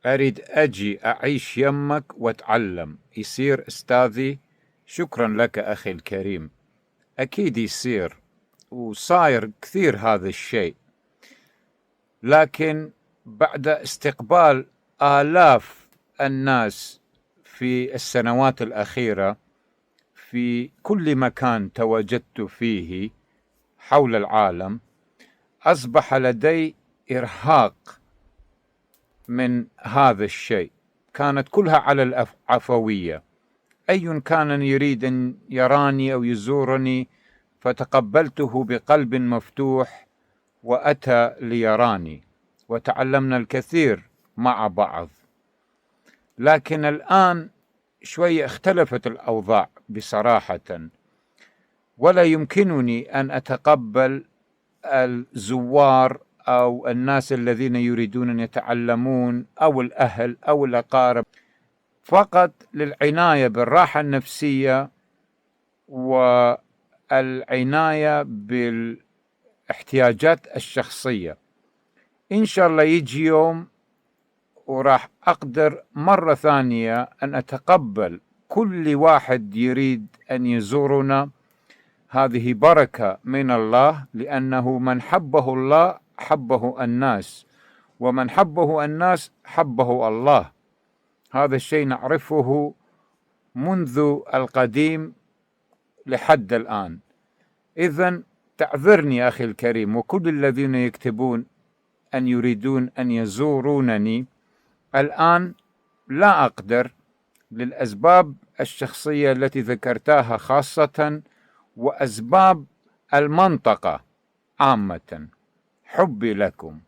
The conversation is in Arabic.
أريد أجي أعيش يمك وأتعلم، يصير أستاذي؟ شكرا لك أخي الكريم. أكيد يصير، وصاير كثير هذا الشيء، لكن بعد استقبال آلاف الناس في السنوات الأخيرة في كل مكان تواجدت فيه حول العالم، أصبح لدي إرهاق من هذا الشيء. كانت كلها على العفوية، أي كان يريد أن يراني أو يزورني فتقبلته بقلب مفتوح وأتى ليراني، وتعلمنا الكثير مع بعض. لكن الآن شوي اختلفت الأوضاع بصراحة، ولا يمكنني أن أتقبل الزوار أو الناس الذين يريدون أن يتعلمون أو الأهل أو الأقارب فقط للعناية بالراحة النفسية والعناية بالاحتياجات الشخصية. إن شاء الله يجي يوم وراح أقدر مرة ثانية أن أتقبل كل واحد يريد أن يزورنا. هذه بركة من الله، لأنه من حبه الله حبه الناس، ومن حبه الناس حبه الله. هذا الشيء نعرفه منذ القديم لحد الآن. إذن تعذرني أخي الكريم وكل الذين يكتبون أن يريدون أن يزورونني. الآن لا أقدر للأسباب الشخصية التي ذكرتها خاصة، وأسباب المنطقة عامة. حبي لكم.